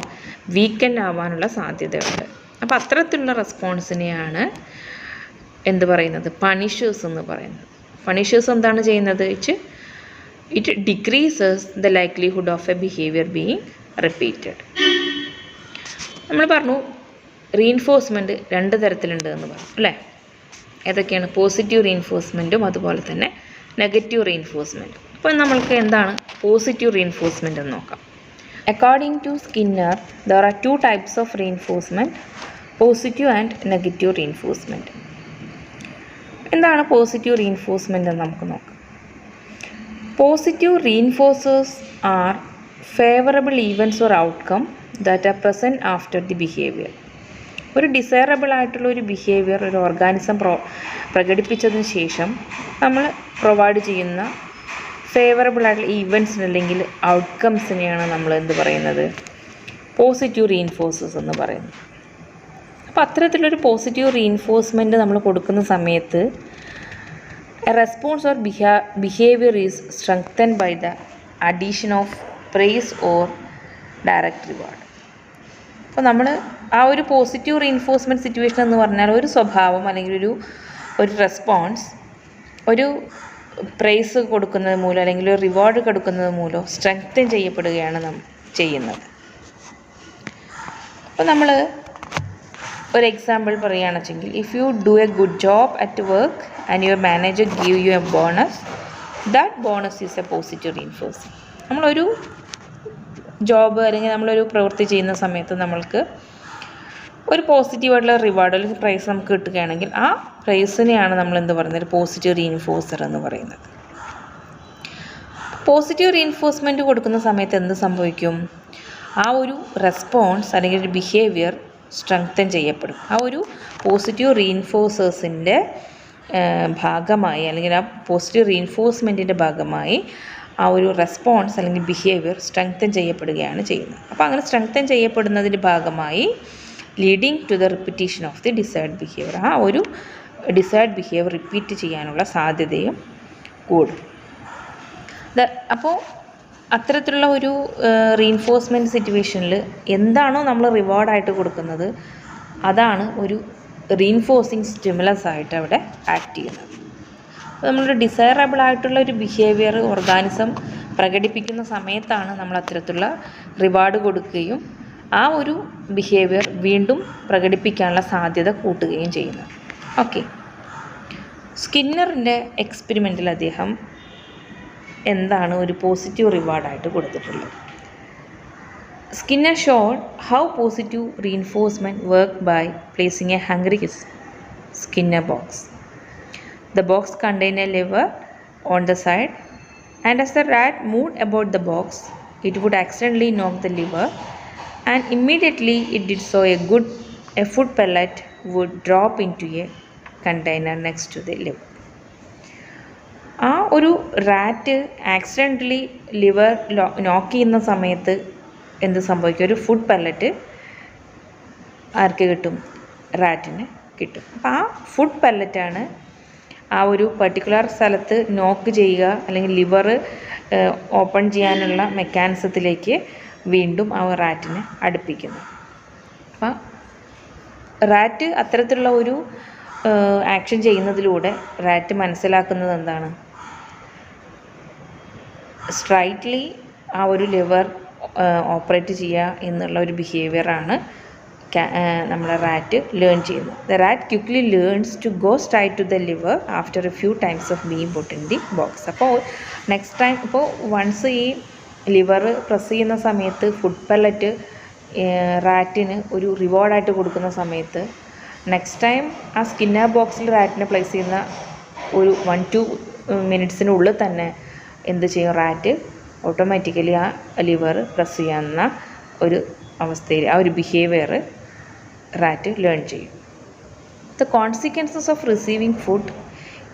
വീക്കൻ ആവാനുള്ള സാധ്യതയുണ്ട്. അപ്പോൾ അത്തരത്തിലുള്ള റെസ്പോൺസിനെയാണ് എന്ത് പറയുന്നത്? പണിഷേഴ്സ് എന്ന് പറയുന്നത്. പണിഷേഴ്സ് എന്താണ് ചെയ്യുന്നത്? It decreases the likelihood of A behaviour being repeated. നമ്മൾ പറഞ്ഞു റീഇൻഫോഴ്സ്മെൻറ്റ് രണ്ട് തരത്തിലുണ്ട് എന്ന് പറഞ്ഞു അല്ലേ? ഏതൊക്കെയാണ്? പോസിറ്റീവ് റീഇൻഫോഴ്സ്മെൻറ്റും അതുപോലെ തന്നെ നെഗറ്റീവ് റീഇൻഫോഴ്സ്മെൻറ്റും. അപ്പോൾ നമ്മൾക്ക് എന്താണ് പോസിറ്റീവ് റീഇൻഫോഴ്സ്മെൻറ്റ് എന്ന് നോക്കാം. According to Skinner there are two types of reinforcement, positive and negative reinforcement. എന്താണ് പോസിറ്റീവ് റീഇൻഫോഴ്സ്മെൻറ്റ് എന്ന് നമുക്ക് നോക്കാം. Positive reinforcers are favourable events or outcome that are present after the behaviour. ഒരു ഡിസൈറബിൾ ആയിട്ടുള്ള ഒരു ബിഹേവിയർ ഒരു ഓർഗാനിസം പ്രകടിപ്പിച്ചതിന് ശേഷം നമ്മൾ പ്രൊവൈഡ് ചെയ്യുന്ന ഫേവറബിൾ ആയിട്ടുള്ള ഈവൻറ്റ്സിന് അല്ലെങ്കിൽ ഔട്ട്കംസിനെയാണ് നമ്മൾ എന്ത് പറയുന്നത്? പോസിറ്റീവ് റീഇൻഫോഴ്സസ് എന്ന് പറയുന്നത്. അപ്പോൾ അത്തരത്തിലൊരു പോസിറ്റീവ് റീഇൻഫോഴ്സ്മെൻറ്റ് നമ്മൾ കൊടുക്കുന്ന സമയത്ത് a response or behaviour is strengthened by the addition of praise or direct reward. അപ്പോൾ നമ്മൾ ആ ഒരു പോസിറ്റീവ് റീഇൻഫോഴ്സ്മെൻറ്റ് സിറ്റുവേഷൻ എന്ന് പറഞ്ഞാൽ ഒരു സ്വഭാവം അല്ലെങ്കിൽ ഒരു റെസ്പോൺസ് ഒരു പ്രൈസ് കൊടുക്കുന്നത് മൂലം അല്ലെങ്കിൽ ഒരു റിവാർഡ് കൊടുക്കുന്നത് മൂലം സ്ട്രെങ്തൻ ചെയ്യപ്പെടുകയാണ് നാം ചെയ്യുന്നത്. അപ്പോൾ നമ്മൾ ഒരു എക്സാമ്പിൾ പറയുകയാണെന്ന് വെച്ചെങ്കിൽ, if you do A good job at work and your manager give you A bonus, that bonus is A positive reinforcing. നമ്മളൊരു ജോബ് അല്ലെങ്കിൽ നമ്മളൊരു പ്രവൃത്തി ചെയ്യുന്ന സമയത്ത് നമ്മൾക്ക് ഒരു പോസിറ്റീവായിട്ടുള്ള റിവാർഡ് അല്ലെങ്കിൽ പ്രൈസ് നമുക്ക് കിട്ടുകയാണെങ്കിൽ ആ പ്രൈസിനെയാണ് നമ്മൾ എന്ത് പറയുന്നത്? പോസിറ്റീവ് റീഇൻഫോഴ്സർ എന്ന് പറയുന്നത്. പോസിറ്റീവ് റീഇൻഫോഴ്സ്മെൻറ്റ് കൊടുക്കുന്ന സമയത്ത് എന്ത് സംഭവിക്കും? ആ ഒരു റെസ്പോൺസ് അല്ലെങ്കിൽ ഒരു ബിഹേവിയർ സ്ട്രെങ്തൻ ചെയ്യപ്പെടും. ആ ഒരു പോസിറ്റീവ് റീഇൻഫോഴ്സേഴ്സിൻ്റെ ഭാഗമായി അല്ലെങ്കിൽ ആ പോസിറ്റീവ് റീഇൻഫോഴ്സ്മെൻറ്റിൻ്റെ ഭാഗമായി ആ ഒരു റെസ്പോൺസ് അല്ലെങ്കിൽ ബിഹേവിയർ സ്ട്രെങ്തൻ ചെയ്യപ്പെടുകയാണ് ചെയ്യുന്നത്. അപ്പോൾ അങ്ങനെ സ്ട്രെങ്തൻ ചെയ്യപ്പെടുന്നതിൻ്റെ ഭാഗമായി leading to the repetition of the desired behaviour. ആ ഒരു ഡിസൈർഡ് ബിഹേവിയർ റിപ്പീറ്റ് ചെയ്യാനുള്ള സാധ്യതയും കൂടും. അപ്പോൾ അത്തരത്തിലുള്ള ഒരു റീഇൻഫോഴ്സ്മെൻറ്റ് സിറ്റുവേഷനിൽ എന്താണോ നമ്മൾ റിവാർഡായിട്ട് കൊടുക്കുന്നത് അതാണ് ഒരു റീഇൻഫോഴ്സിങ് സ്റ്റിമുലസ് ആയിട്ട് അവിടെ ആക്ട് ചെയ്യുന്നത്. അപ്പോൾ നമ്മളൊരു ഡിസൈറബിൾ ആയിട്ടുള്ള ഒരു ബിഹേവിയർ ഓർഗാനിസം പ്രകടിപ്പിക്കുന്ന സമയത്താണ് നമ്മൾ അത്തരത്തിലുള്ള റിവാർഡ് കൊടുക്കുകയും ആ ഒരു ബിഹേവിയർ വീണ്ടും പ്രകടിപ്പിക്കാനുള്ള സാധ്യത കൂട്ടുകയും ചെയ്യുന്നത്. ഓക്കെ, സ്കിന്നറിൻ്റെ എക്സ്പെരിമെൻറ്റിൽ അദ്ദേഹം എന്താണ് ഒരു പോസിറ്റീവ് റിവാർഡായിട്ട് കൊടുത്തിട്ടുള്ളത്? Skinner showed how positive reinforcement worked by placing a hungry Skinner box. The box contained a lever on the side, and as the rat moved about the box, it would accidentally knock the lever, and immediately it did so, a food pellet would drop into a container next to the lever. ആ ഒരു റാറ്റ് ആക്സിഡൻ്റലി ലിവർ നോക്ക് ചെയ്യുന്ന സമയത്ത് എന്ത് സംഭവിക്കും? ഒരു ഫുഡ് പെല്ലറ്റ് ആർക്ക് കിട്ടും? റാറ്റിന് കിട്ടും. അപ്പോൾ ആ ഫുഡ് പെല്ലറ്റാണ് ആ ഒരു പർട്ടിക്കുലർ സ്ഥലത്ത് നോക്ക് ചെയ്യുക അല്ലെങ്കിൽ ലിവർ ഓപ്പൺ ചെയ്യാനുള്ള മെക്കാനിസത്തിലേക്ക് വീണ്ടും ആ റാറ്റിനെ അടുപ്പിക്കുന്നു. അപ്പം റാറ്റ് അത്തരത്തിലുള്ള ഒരു ആക്ഷൻ ചെയ്യുന്നതിലൂടെ റാറ്റ് മനസ്സിലാക്കുന്നത് എന്താണ്? സ്ട്രൈറ്റ്ലി ആ ഒരു ലിവർ ഓപ്പറേറ്റ് ചെയ്യുക എന്നുള്ള ഒരു ബിഹേവിയറാണ് നമ്മളെ റാറ്റ് ലേൺ ചെയ്യുന്നത്. The rat quickly learns to go straight to the lever after a few times of being put in the box. അപ്പോൾ നെക്സ്റ്റ് ടൈം ഇപ്പോൾ വൺസ് ഈ ലിവർ പ്രസ് ചെയ്യുന്ന സമയത്ത് ഫുഡ് പെല്ലറ്റ് റാറ്റിന് ഒരു റിവാർഡായിട്ട് കൊടുക്കുന്ന സമയത്ത് നെക്സ്റ്റ് ടൈം ആ സ്കിന്നർ ബോക്സിൽ റാറ്റിനെ പ്ലേസ് ചെയ്യുന്ന ഒരു 1-2 മിനിറ്റ്സിനുള്ളിൽ തന്നെ എന്ത് ചെയ്യും? റാറ്റ് ഓട്ടോമാറ്റിക്കലി ആ ലിവർ പ്രസ് ചെയ്യാവുന്ന ഒരു അവസ്ഥയിൽ ആ ഒരു ബിഹേവിയർ റാറ്റ് ലേൺ ചെയ്യും. The consequences of receiving food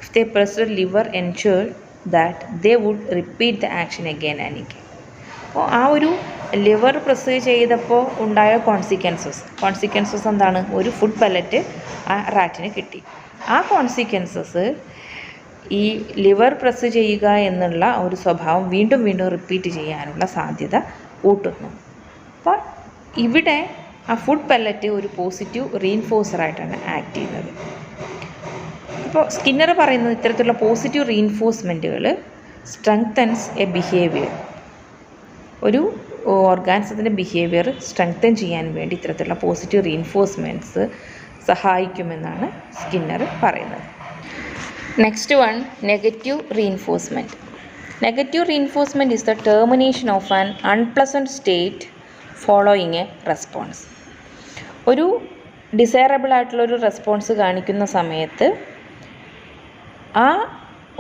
if they press the lever ensure that they would repeat the action again and again. അപ്പോൾ ആ ഒരു ലിവർ പ്രസ് ചെയ്തപ്പോൾ ഉണ്ടായ കോൺസിക്വൻസസ് എന്താണ്? ഒരു ഫുഡ് പെല്ലറ്റ് ആ റാറ്റിന് കിട്ടി. ആ കോൺസിക്വൻസസ് ഈ ലിവർ പ്രസ് ചെയ്യുക എന്നുള്ള ഒരു സ്വഭാവം വീണ്ടും വീണ്ടും റിപ്പീറ്റ് ചെയ്യാനുള്ള സാധ്യത കൂട്ടുന്നു. അപ്പോൾ ഇവിടെ ആ ഫുഡ് പെല്ലറ്റ് ഒരു പോസിറ്റീവ് റീഇൻഫോഴ്സറായിട്ടാണ് ആക്ട് ചെയ്യുന്നത്. ഇപ്പോൾ സ്കിന്നർ പറയുന്നത് ഇത്തരത്തിലുള്ള പോസിറ്റീവ് റീഇൻഫോഴ്സ്മെൻറ്റുകൾ സ്ട്രെങ്തൻസ് എ ബിഹേവിയർ. ഒരു ഓർഗാനിസത്തിൻ്റെ ബിഹേവിയർ സ്ട്രെങ്തൻ ചെയ്യാൻ വേണ്ടി ഇത്തരത്തിലുള്ള പോസിറ്റീവ് റീഇൻഫോഴ്സ്മെൻറ്റ്സ് സഹായിക്കുമെന്നാണ് സ്കിന്നർ പറയുന്നത്. Next one, negative reinforcement. Negative reinforcement is the termination of an unpleasant state following A response. ഒരു ഡിസൈറബിൾ ആയിട്ടുള്ളൊരു റെസ്പോൺസ് കാണിക്കുന്ന സമയത്ത് ആ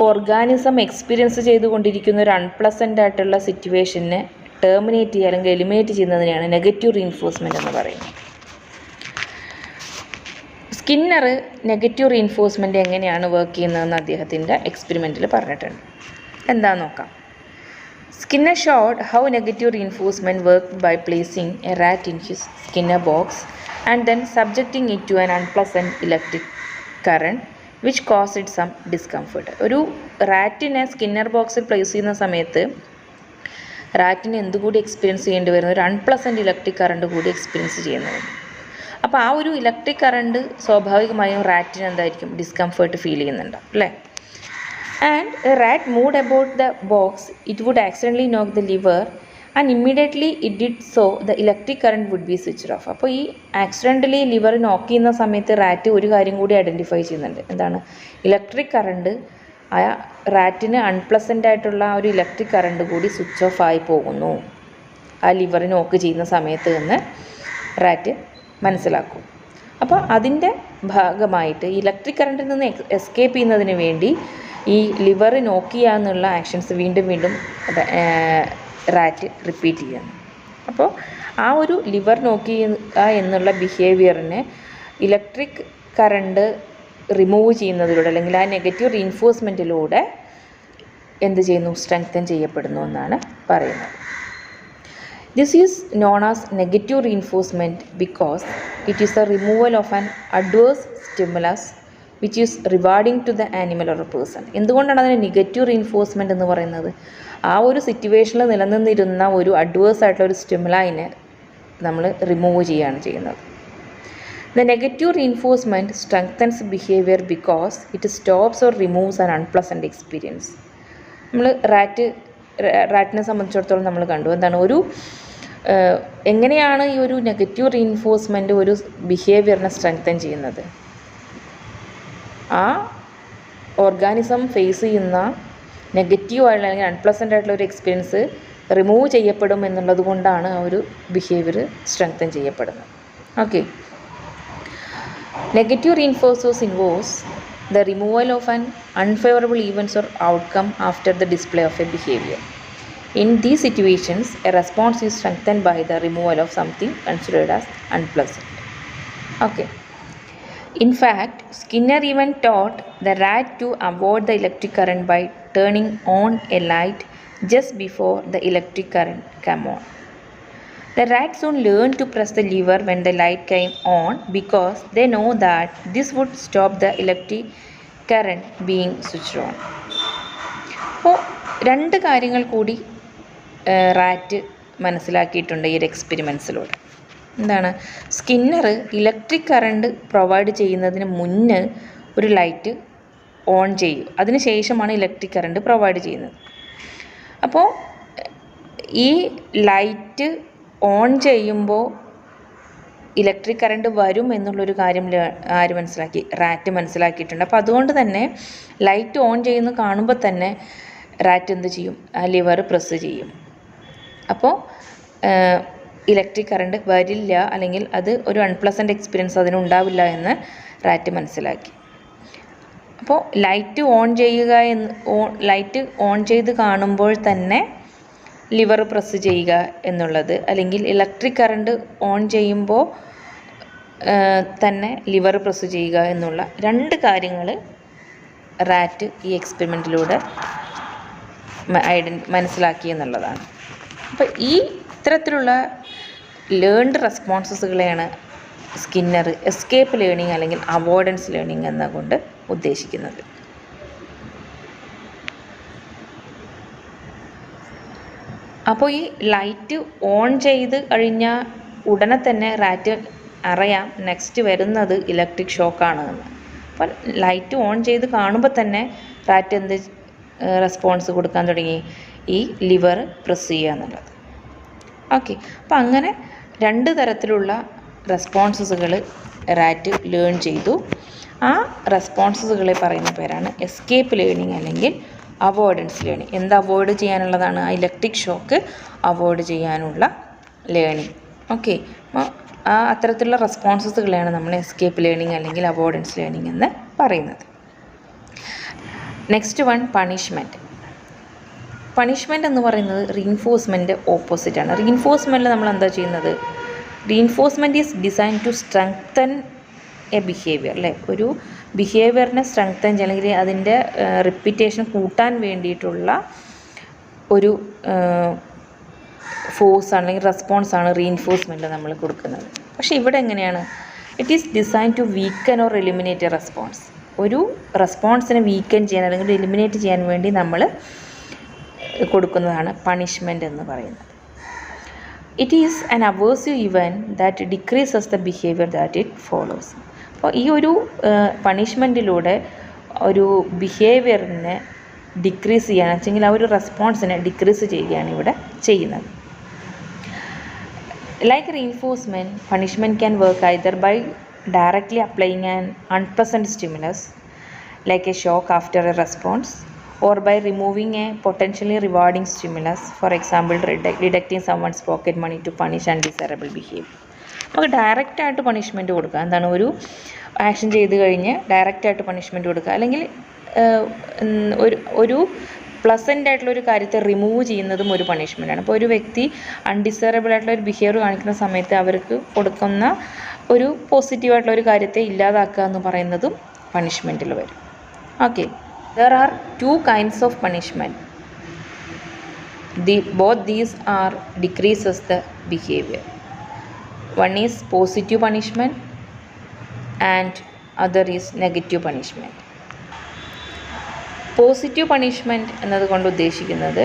ഓർഗാനിസം എക്സ്പീരിയൻസ് ചെയ്തുകൊണ്ടിരിക്കുന്ന ഒരു അൺപ്ലസൻ്റ് ആയിട്ടുള്ള സിറ്റുവേഷനെ ടെർമിനേറ്റ് ചെയ്യുക അല്ലെങ്കിൽ എലിമിനേറ്റ് ചെയ്യുന്നതിനെയാണ് നെഗറ്റീവ് റീഇൻഫോഴ്സ്മെൻറ്റ് എന്ന് പറയുന്നത്. സ്കിന്നർ നെഗറ്റീവ് റീഇൻഫോഴ്സ്മെൻറ്റ് എങ്ങനെയാണ് വർക്ക് ചെയ്യുന്നതെന്ന് അദ്ദേഹത്തിൻ്റെ എക്സ്പെരിമെൻറ്റിൽ പറഞ്ഞിട്ടുണ്ട്. എന്താണെന്ന് നോക്കാം. Skinner showed how negative reinforcement worked by placing a rat in his Skinner box and then subjecting it to an unpleasant electric current which caused it some discomfort. ഒരു റാറ്റിനെ സ്കിന്നർ ബോക്സിൽ പ്ലേസ് ചെയ്യുന്ന സമയത്ത് റാറ്റിന് എന്തുകൂടി എക്സ്പീരിയൻസ് ചെയ്യേണ്ടി വരുന്നത്? ഒരു അൺപ്ലസൻറ്റ് ഇലക്ട്രിക് കറണ്ട് കൂടി എക്സ്പീരിയൻസ് ചെയ്യുന്നത്. അപ്പോൾ ആ ഒരു ഇലക്ട്രിക് കറണ്ട് സ്വാഭാവികമായും റാറ്റിന് എന്തായിരിക്കും? ഡിസ്കംഫേർട്ട് ഫീൽ ചെയ്യുന്നുണ്ട് അല്ലേ? And a rat moved about the box, it would accidentally knock the lever and immediately it did so the electric current would be switched off. അപ്പോൾ ഈ ആക്സിഡൻ്റലി ലിവർ നോക്ക് ചെയ്യുന്ന സമയത്ത് റാറ്റ് ഒരു കാര്യം കൂടി ഐഡൻറ്റിഫൈ ചെയ്യുന്നുണ്ട്. എന്താണ്? ഇലക്ട്രിക് കറണ്ട് ആ റാറ്റിന് അൺപ്ലസൻ്റ് ആയിട്ടുള്ള ആ ഒരു ഇലക്ട്രിക് കറണ്ട് കൂടി സ്വിച്ച് ഓഫ് ആയി പോകുന്നു ആ ലിവർ നോക്ക് ചെയ്യുന്ന സമയത്ത് എന്ന് റാറ്റ് മനസ്സിലാക്കും. അപ്പോൾ അതിൻ്റെ ഭാഗമായിട്ട് ഇലക്ട്രിക് കറണ്ടിൽ നിന്ന് എസ്കേപ്പ് ചെയ്യുന്നതിന് വേണ്ടി ഈ ലിവർ നോക്ക് ചെയ്യുക എന്നുള്ള ആക്ഷൻസ് വീണ്ടും വീണ്ടും റാറ്റ് റിപ്പീറ്റ് ചെയ്യുന്നു. അപ്പോൾ ആ ഒരു ലിവർ നോക്ക് ചെയ്യുക എന്നുള്ള ബിഹേവിയറിനെ ഇലക്ട്രിക് കറണ്ട് റിമൂവ് ചെയ്യുന്നതിലൂടെ അല്ലെങ്കിൽ ആ നെഗറ്റീവ് റീഇൻഫോഴ്സ്മെൻറ്റിലൂടെ എന്ത് ചെയ്യുന്നു? സ്ട്രെങ്തൻ ചെയ്യപ്പെടുന്നു എന്നാണ് പറയുന്നത്. This is known as negative reinforcement because it is a removal of an adverse stimulus which is rewarding to the animal or a person. എന്തുകൊണ്ടാണ് അതിന് നെഗറ്റീവ് റീഇൻഫോഴ്സ്മെൻറ്റ് എന്ന് പറയുന്നത്? ആ ഒരു സിറ്റുവേഷനിൽ നിലനിന്നിരുന്ന ഒരു അഡ്വേഴ്സ് ആയിട്ടുള്ള ഒരു സ്റ്റിമുലൈനെ നമ്മൾ റിമൂവ് ചെയ്യുകയാണ് ചെയ്യുന്നത്. The negative reinforcement strengthens behavior because it stops or removes an unpleasant experience. നമ്മൾ റാറ്റിനെ സംബന്ധിച്ചിടത്തോളം നമ്മൾ കണ്ടു എന്താണ് ഒരു എങ്ങനെയാണ് ഈ ഒരു നെഗറ്റീവ് റീഇൻഫോഴ്സ്മെൻറ്റ് ഒരു ബിഹേവിയറിനെ സ്ട്രെങ്തൻ ചെയ്യുന്നത്? ആ ഓർഗാനിസം ഫേസ് ചെയ്യുന്ന നെഗറ്റീവ് ആയിട്ടുള്ള അല്ലെങ്കിൽ അൺപ്ലസൻ്റ് ആയിട്ടുള്ള ഒരു എക്സ്പീരിയൻസ് റിമൂവ് ചെയ്യപ്പെടും എന്നുള്ളത് കൊണ്ടാണ് ആ ഒരു ബിഹേവിയർ സ്ട്രെങ്തൻ ചെയ്യപ്പെടുന്നത്. Okay, negative reinforcers involves the removal of an unfavorable events or outcome after the display of a behavior. In these situations, a response is strengthened by the removal of something considered as unpleasant. Okay. In fact, Skinner even taught the rat to avoid the electric current by turning on a light just before the electric current came on. The rat soon learned to press the lever when the light came on because they know that this would stop the electric current being switched on. അപ്പോൾ രണ്ട് കാര്യങ്ങൾ കൂടി റാറ്റ് മനസ്സിലാക്കിയിട്ടുണ്ട് ഈ ഒരു എക്സ്പെരിമെൻസിലൂടെ. എന്താണ്? സ്കിന്നർ ഇലക്ട്രിക് കറണ്ട് പ്രൊവൈഡ് ചെയ്യുന്നതിന് മുന്നേ ഒരു ലൈറ്റ് ഓൺ ചെയ്യും, അതിന് ശേഷമാണ് ഇലക്ട്രിക് കറണ്ട് പ്രൊവൈഡ് ചെയ്യുന്നത്. അപ്പോൾ ഈ ലൈറ്റ് ഓൺ ചെയ്യുമ്പോൾ ഇലക്ട്രിക് കറണ്ട് വരും എന്നുള്ളൊരു കാര്യം ആര് മനസ്സിലാക്കി? റാറ്റ് മനസ്സിലാക്കിയിട്ടുണ്ട്. അപ്പോൾ അതുകൊണ്ട് തന്നെ ലൈറ്റ് ഓൺ ചെയ്യുന്ന കാണുമ്പോൾ തന്നെ റാറ്റ് എന്ത് ചെയ്യും? ആ ലിവർ പ്രസ് ചെയ്യും. അപ്പോൾ ഇലക്ട്രിക് കറണ്ട് വരില്ല, അല്ലെങ്കിൽ അത് ഒരു അൺപ്ലസൻറ്റ് എക്സ്പീരിയൻസ് അതിനുണ്ടാവില്ല എന്ന് റാറ്റ് മനസ്സിലാക്കി. അപ്പോൾ ലൈറ്റ് ഓൺ ചെയ്ത് കാണുമ്പോൾ തന്നെ ലിവർ പ്രസ് ചെയ്യുക എന്നുള്ളത്, അല്ലെങ്കിൽ ഇലക്ട്രിക് കറണ്ട് ഓൺ ചെയ്യുമ്പോൾ തന്നെ ലിവർ പ്രസ് ചെയ്യുക എന്നുള്ള രണ്ട് കാര്യങ്ങൾ റാറ്റ് ഈ എക്സ്പെരിമെൻറ്റിലൂടെ മനസ്സിലാക്കി എന്നുള്ളതാണ്. അപ്പോൾ ഇത്തരത്തിലുള്ള ലേൺഡ് റെസ്പോൺസസുകളെയാണ് സ്കിന്നർ എസ്കേപ്പ് ലേണിംഗ് അല്ലെങ്കിൽ അവോയ്ഡൻസ് ലേണിംഗ് എന്നുകൊണ്ട് ഉദ്ദേശിക്കുന്നത്. അപ്പോൾ ഈ ലൈറ്റ് ഓൺ ചെയ്ത് കഴിഞ്ഞാൽ ഉടനെ തന്നെ റാറ്റ് അറിയാം നെക്സ്റ്റ് വരുന്നത് ഇലക്ട്രിക് ഷോക്കാണ് എന്ന്. അപ്പോൾ ലൈറ്റ് ഓൺ ചെയ്ത് കാണുമ്പോൾ തന്നെ റാറ്റ് എന്ത് റെസ്പോൺസ് കൊടുക്കാൻ തുടങ്ങി? ഈ ലിവർ പ്രസ് ചെയ്യുക എന്നുള്ളത്. ഓക്കെ, അപ്പോൾ അങ്ങനെ രണ്ട് തരത്തിലുള്ള റെസ്പോൺസസുകൾ റാറ്റ് ലേൺ ചെയ്തു. ആ റെസ്പോൺസസുകളെ പറയുന്ന പേരാണ് എസ്കേപ്പ് ലേണിംഗ് അല്ലെങ്കിൽ അവോയ്ഡൻസ് ലേണിംഗ്. എന്ത് അവോയ്ഡ് ചെയ്യാനുള്ളതാണ്? ആ ഇലക്ട്രിക് ഷോക്ക് അവോയ്ഡ് ചെയ്യാനുള്ള ലേണിംഗ്. ഓക്കെ, അപ്പോൾ അത്തരത്തിലുള്ള റെസ്പോൺസസുകളെയാണ് നമ്മൾ എസ്കേപ്പ് ലേണിംഗ് അല്ലെങ്കിൽ അവോയ്ഡൻസ് ലേണിംഗ് എന്ന് പറയുന്നത്. Next one, punishment. പണിഷ്മെൻറ്റ് എന്ന് പറയുന്നത് റീഇൻഫോഴ്സ്മെൻറ്റ് ഓപ്പോസിറ്റാണ്. റീഇൻഫോഴ്സ്മെൻറ്റിൽ നമ്മൾ എന്താ ചെയ്യുന്നത്? Reinforcement is design to strengthen a behaviour, അല്ലേ? ഒരു ബിഹേവിയറിനെ സ്ട്രെങ്തൻ ചെയ്യുക അല്ലെങ്കിൽ അതിൻ്റെ റിപ്പീറ്റേഷൻ കൂട്ടാൻ വേണ്ടിയിട്ടുള്ള ഒരു ഫോഴ്സാണ് അല്ലെങ്കിൽ റെസ്പോൺസാണ് റീഇൻഫോഴ്സ്മെൻറ്റ് നമ്മൾ കൊടുക്കുന്നത്. പക്ഷേ ഇവിടെ എങ്ങനെയാണ്? It is design to weaken or eliminate a response. ഒരു റെസ്പോൺസിനെ വീക്കൻ ചെയ്യാൻ അല്ലെങ്കിൽ എലിമിനേറ്റ് ചെയ്യാൻ വേണ്ടി നമ്മൾ കൊടുക്കുന്നതാണ് പണിഷ്മെൻറ്റ് എന്ന് പറയുന്നത്. It is an aversive event that decreases the behaviour that it follows. അപ്പോൾ ഈ ഒരു പണിഷ്മെൻറ്റിലൂടെ ഒരു ബിഹേവിയറിനെ ഡിക്രീസ് ചെയ്യാന്ന് വെച്ചെങ്കിൽ ആ ഒരു റെസ്പോൺസിനെ ഡിക്രീസ് ചെയ്യുകയാണ് ഇവിടെ ചെയ്യുന്നത്. Like reinforcement, punishment can work either by directly applying an unpleasant stimulus like a shock after a response, or by removing a potentially rewarding stimulus, for example deducting someone's pocket money to punish undesirable behavior. നമുക്ക് ഡയറക്റ്റായിട്ട് പണിഷ്മെൻറ്റ് കൊടുക്കുക. എന്താണ്? ഒരു ആക്ഷൻ ചെയ്ത് കഴിഞ്ഞ് ഡയറക്റ്റായിട്ട് പണിഷ്മെൻറ്റ് കൊടുക്കുക, അല്ലെങ്കിൽ ഒരു പ്ലസൻ്റ് ആയിട്ടുള്ളൊരു കാര്യത്തെ റിമൂവ് ചെയ്യുന്നതും ഒരു പണിഷ്മെൻറ്റാണ്. അപ്പോൾ ഒരു വ്യക്തി അൺഡിസൈറബിൾ ആയിട്ടുള്ള ഒരു ബിഹേവിയർ കാണിക്കുന്ന സമയത്ത് അവർക്ക് കൊടുക്കുന്ന ഒരു പോസിറ്റീവായിട്ടുള്ള ഒരു കാര്യത്തെ ഇല്ലാതാക്കുക എന്ന് പറയുന്നതും പണിഷ്മെൻറ്റിൽ വരും. Okay, there are to kinds of punishment. Both these are decreases the behavior. One is positive punishment and other is negative punishment. Positive punishment എന്നതുകൊണ്ട് ഉദ്ദേശിക്കുന്നത്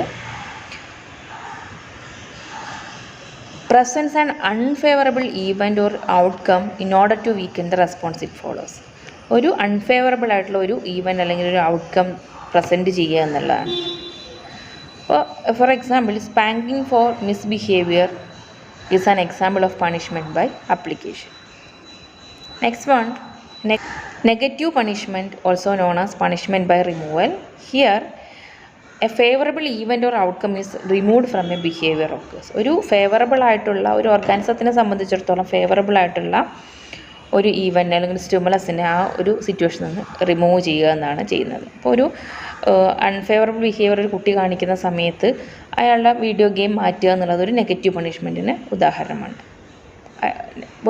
presents an unfavorable event or outcome in order to weaken the response it follows. ഒരു അൺഫേവറബിൾ ആയിട്ടുള്ള ഒരു ഈവൻറ്റ് അല്ലെങ്കിൽ ഒരു ഔട്ട്കം പ്രസൻറ്റ് ചെയ്യുക എന്നുള്ളതാണ്. അപ്പോൾ for example spanking for misbehaviour is an example of punishment by application. Next one, negative punishment, also known as punishment by removal. Here a favourable event or outcome is removed from a behaviour occurs. ഒരു ഫേവറബിൾ ആയിട്ടുള്ള ഒരു ഓർഗാനിസത്തിനെ സംബന്ധിച്ചിടത്തോളം ഫേവറബിൾ ആയിട്ടുള്ള ഒരു ഈവൻറ്റ് അല്ലെങ്കിൽ സ്റ്റിമുലസിനെ ആ ഒരു സിറ്റുവേഷനിൽ നിന്ന് റിമൂവ് ചെയ്യുക എന്നാണ് ചെയ്യുന്നത്. അപ്പോൾ ഒരു അൺഫേവറബിൾ ബിഹേവിയർ ഒരു കുട്ടി കാണിക്കുന്ന സമയത്ത് അയാളുടെ വീഡിയോ ഗെയിം മാറ്റുക എന്നുള്ളത് ഒരു നെഗറ്റീവ് പണിഷ്മെൻറ്റിന് ഉദാഹരണമാണ്.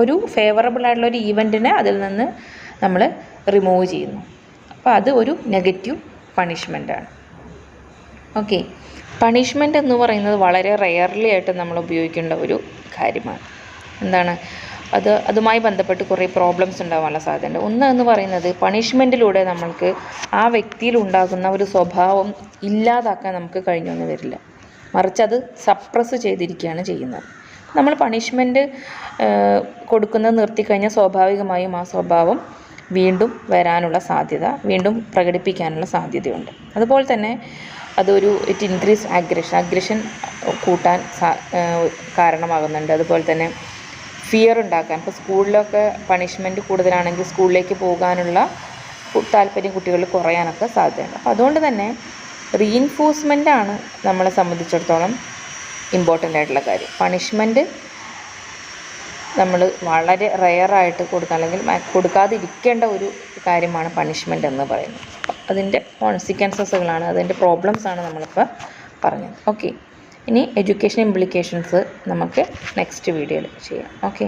ഒരു ഫേവറബിൾ ആയിട്ടുള്ള ഒരു ഈവൻറ്റിനെ അതിൽ നിന്ന് നമ്മൾ റിമൂവ് ചെയ്യുന്നു. അപ്പോൾ അത് ഒരു നെഗറ്റീവ് പണിഷ്മെൻറ്റാണ്. ഓക്കെ, പണിഷ്മെൻറ്റ് എന്ന് പറയുന്നത് വളരെ റെയർലി ആയിട്ട് നമ്മൾ ഉപയോഗിക്കേണ്ട ഒരു കാര്യമാണ്. എന്താണ് അതുമായി ബന്ധപ്പെട്ട് കുറേ പ്രോബ്ലംസ് ഉണ്ടാകാനുള്ള സാധ്യതയുണ്ട്. ഒന്ന് എന്ന് പറയുന്നത് പണിഷ്മെൻറ്റിലൂടെ നമ്മൾക്ക് ആ വ്യക്തിയിൽ ഉണ്ടാകുന്ന ഒരു സ്വഭാവം ഇല്ലാതാക്കാൻ നമുക്ക് കഴിഞ്ഞൊന്നും വരില്ല, മറിച്ച് അത് സപ്രസ് ചെയ്തിരിക്കുകയാണ് ചെയ്യുന്നത്. നമ്മൾ പണിഷ്മെൻറ്റ് കൊടുക്കുന്നത് നിർത്തിക്കഴിഞ്ഞാൽ സ്വാഭാവികമായും ആ സ്വഭാവം വീണ്ടും വരാനുള്ള സാധ്യത, വീണ്ടും പ്രകടിപ്പിക്കാനുള്ള സാധ്യതയുണ്ട്. അതുപോലെ തന്നെ ഇറ്റ് ഇൻക്രീസ് അഗ്രഷൻ കൂട്ടാൻ കാരണമാകുന്നുണ്ട്. അതുപോലെ തന്നെ ഫിയർ ഉണ്ടാക്കാൻ, ഇപ്പോൾ സ്കൂളിലൊക്കെ പണിഷ്മെൻറ്റ് കൂടുതലാണെങ്കിൽ സ്കൂളിലേക്ക് പോകാനുള്ള താല്പര്യം കുട്ടികളിൽ കുറയാനൊക്കെ സാധ്യതയുണ്ട്. അപ്പോൾ അതുകൊണ്ട് തന്നെ റീഇൻഫോഴ്സ്മെൻ്റാണ് നമ്മളെ സംബന്ധിച്ചിടത്തോളം ഇമ്പോർട്ടൻ്റ് ആയിട്ടുള്ള കാര്യം. പണിഷ്മെൻറ്റ് നമ്മൾ വളരെ റെയറായിട്ട് കൊടുക്കുക, അല്ലെങ്കിൽ കൊടുക്കാതിരിക്കേണ്ട ഒരു കാര്യമാണ് പണിഷ്മെൻ്റ് എന്ന് പറയുന്നത്. അതിൻ്റെ കോൺസിക്വൻസസുകളാണ്, അതിൻ്റെ പ്രോബ്ലംസാണ് നമ്മളിപ്പോൾ പറഞ്ഞത്. ഓക്കെ, ഇനി എഡ്യൂക്കേഷൻ ഇംപ്ലിക്കേഷൻസ് നമുക്ക് നെക്സ്റ്റ് വീഡിയോയിൽ ചെയ്യാം. ഓക്കെ.